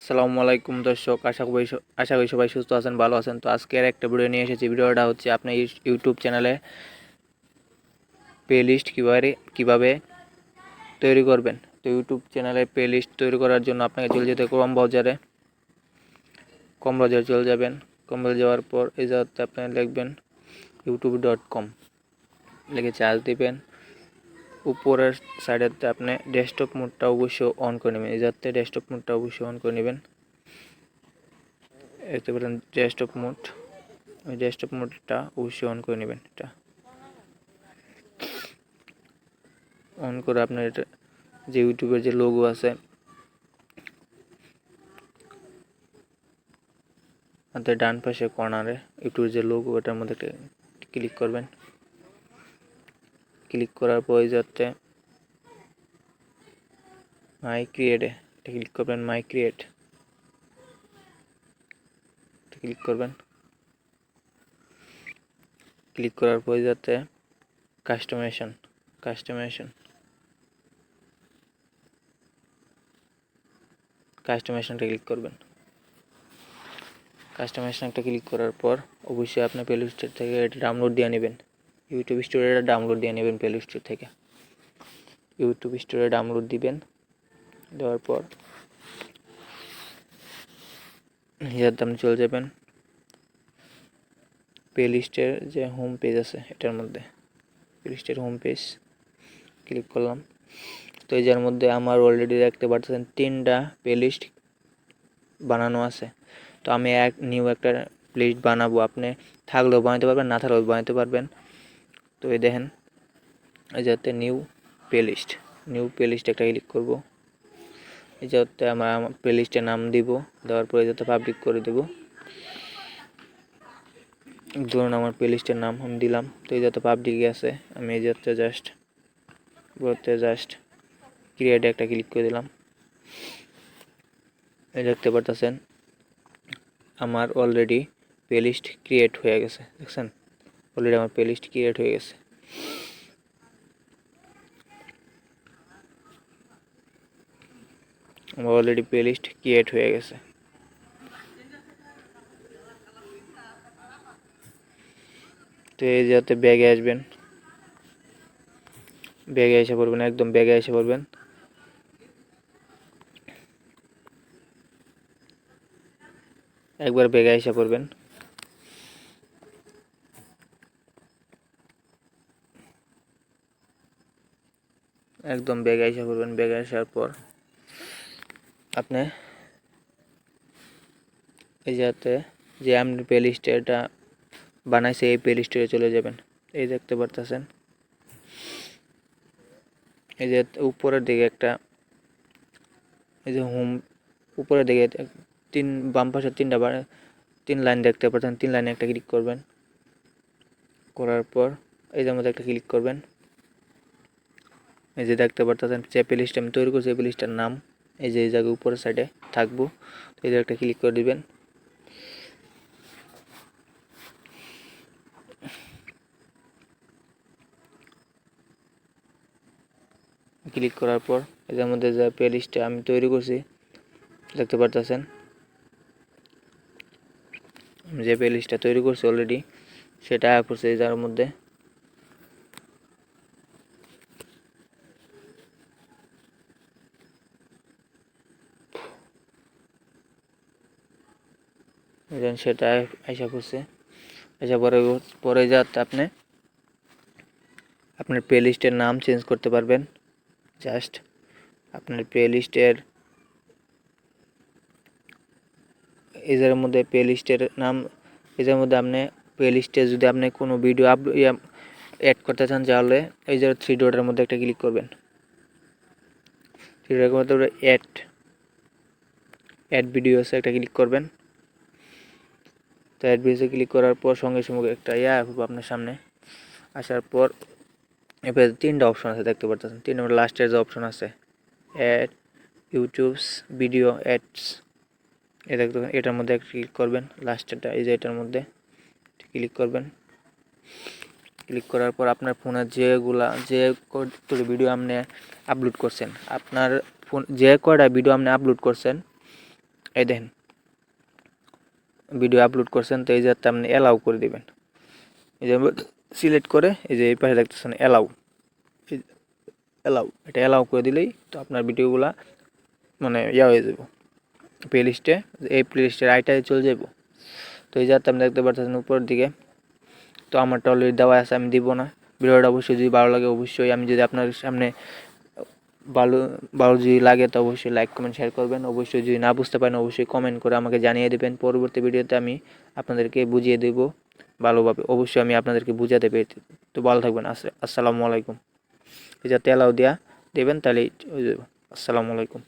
আসসালামু আলাইকুম দর্শক, আশা করি সবাই সুস্থ আছেন, ভালো আছেন। তো আজকের একটা ভিডিও নিয়ে এসেছি। ভিডিওটা হচ্ছে আপনি ইউটিউব চ্যানেলে প্লেলিস্ট কিভাবে তৈরি করবেন। তো ইউটিউব চ্যানেলে প্লেলিস্ট তৈরি করার জন্য আপনাকে চলে যেতে কম ব্রাউজারে চলে যাবেন। কম ব্রাউজারে যাওয়ার পর এই জায়গাতে আপনি লিখবেন youtube.com, লিখে চার্জ দিবেন। উপরের সাইডেতে আপনি ডেস্কটপ মোডটা অবশ্যই অন করে নেবেন। এই জায়গাতে ডেস্কটপ মোডটা অবশ্যই অন করে নেবেন। দেখতে পারেন ডেস্কটপ মোড, ওই ডেস্কটপ মোডটা অবশ্যই অন করে নেবেন। এটা অন করে আপনার এটা যে ইউটিউবের যে লোগো আছে হাতের ডান পাশে কর্নারে ইউটিউবের যে লোগো, ওটার মধ্যে ক্লিক করবেন। ক্লিক করার পর যাতে মাই ক্রিয়েটে ক্লিক করবেন। মাই ক্রিয়েট ক্লিক করবেন। ক্লিক করার পর যাতে কাস্টমাইজেশনটা ক্লিক করবেন। কাস্টমাইজেশনটা ক্লিক করার পর অবশ্যই আপনি প্লে স্টোর থেকে এটা ডাউনলোড দিয়ে নেবেন। ইউটিউব স্টোরে ডাউনলোড দিয়ে নেবেন। প্লে স্টোর থেকে ইউটিউব স্টোরে ডাউনলোড দিবেন। দেওয়ার পর ইয়াতে আপনি চলে যাবেন প্লে লিস্টের যে হোম পেজ আছে, এটার মধ্যে প্লে লিস্টের হোম পেজ ক্লিক করলাম। তো এই যার মধ্যে আমার অলরেডি দেখতে পাচ্ছেন 3টা প্লে লিস্ট বানানো আছে। তো আমি নিউ একটা প্লেলিস্ট বানাবো। আপনি থাকলেও বানাতে পারবেন, না থাকলেও বানাতে পারবেন। তো এই দেখেন এই যাতে নিউ প্লেলিস্ট একটা ক্লিক করব। এই যাতে আমার প্লেলিস্টের নাম দিব। দেওয়ার পরে যাতে পাবলিক করে দেব। ধরুন আমার প্লেলিস্টের নাম আমি দিলাম। তো এই যাতে পাবলিক আছে, আমি এই যাতে জাস্ট ক্রিয়েটে একটা ক্লিক করে দিলাম। এই দেখতে পারতেছেন আমার অলরেডি প্লেলিস্ট ক্রিয়েট হয়ে গেছে। দেখছেন অলরেডি আমার প্লেলিস্ট ক্রিয়েট হয়ে গেছে। আমার অলরেডি প্লেলিস্ট ক্রিয়েট হয়ে গেছে। তো এই যাতে ব্যাগে আসবেন, ব্যাগে এসে পড়বেন, একদম ব্যাগে এসে পড়বেন। একবার ব্যাগে এসে পড়বেন। একদম ব্যাগে এসে পড়বেন। ব্যাগে আসার পর আপনি এই যাতে যে আপনি প্লেলিস্টে এটা বানাইছে এই প্লেলিস্টে চলে যাবেন। এই দেখতে পারতেছেন এই যে উপরের দিকে একটা এই যে হোম, উপরের দিকে বাম পাশে 3 লাইন দেখতে পাচ্ছেন। 3 লাইনে একটা ক্লিক করবেন। করার পর এই যে মধ্যে একটা ক্লিক করবেন। এই যে দেখতে পারতেছেন যে প্লেলিস্ট আমি তৈরি করছি, এই প্লেলিস্টের নাম এই যে এই জায়গায় উপরের সাইডে থাকবো। তো এই যে একটা ক্লিক করে দিবেন। ক্লিক করার পর এর মধ্যে যে প্লেলিস্টটা আমি তৈরি করছি দেখতে পারতেছেন, যে প্লেলিস্টটা তৈরি করছি অলরেডি সেটা করছে এই যার মধ্যে। সেটা আশা করছে আশা পরে যাতে আপনি আপনার প্লেলিস্টের নাম চেঞ্জ করতে পারবেন। জাস্ট আপনার প্লেলিস্টের এর মধ্যে প্লেলিস্টের নাম এর মধ্যে আপনি প্লেলিস্টে যদি আপনি কোনো ভিডিও অ্যাড করতে চান তাহলে এই যে 3 ডটের মধ্যে একটা ক্লিক করবেন। 3 ডটের মধ্যে অ্যাড ভিডিওসে একটা ক্লিক করবেন। তো অ্যাড ভিডিওসে ক্লিক করার পর সঙ্গে সঙ্গে একটা আসবে আপনার সামনে। আসার পর এবার 3টা অপশন আছে দেখতে পাচ্ছেন। 3 নম্বর লাস্টের যে অপশন আছে অ্যাড ইউটিউবস ভিডিও অ্যাডস, এটা দেখবেন এটার মধ্যে ক্লিক করবেন। লাস্টেরটা এই যে এটার মধ্যে ক্লিক করবেন। ক্লিক করার পর আপনার ফোনে যে ভিডিও আপনি আপলোড করছেন, আপনার ফোন যে কয়টা ভিডিও আপনি আপলোড করছেন এই দেখেন ভিডিও আপলোড করছেন, তো এই যে আপনি অ্যালাউ করে দিবেন। এই যে সিলেক্ট করে এই যে এই পাশে দেখতেছেন অ্যালাউ, এটা অ্যালাউ করে দিলেই তো আপনার ভিডিওগুলা মানে হয়ে যাব প্লে লিস্টে, এই প্লে লিস্টের আইটায় চলে যাব। তো এই যে আপনি দেখতে পাচ্ছেন উপরের দিকে, তো আমারটা অলরেডি দেওয়া আছে, আমি দিব না। ভিডিওটা অবশ্যই যদি ভালো লাগে, অবশ্যই আমি যদি আপনার সামনে ভালো ভালো যদি লাগে তো অবশ্যই লাইক কমেন্ট শেয়ার করবেন। অবশ্যই যদি না বুঝতে পারেন অবশ্যই কমেন্ট করে আমাকে জানিয়ে দেবেন। পরবর্তী ভিডিওতে আমি আপনাদেরকে বুঝিয়ে দেব ভালোভাবে, অবশ্যই আমি আপনাদেরকে বুঝাতে পেরেছি। তো ভালো থাকবেন। আসসালামু আলাইকুম। এই যাতে অ্যালাউ দেওয়া দেবেন তাহলেই হয়ে যাবে। আসসালামু আলাইকুম।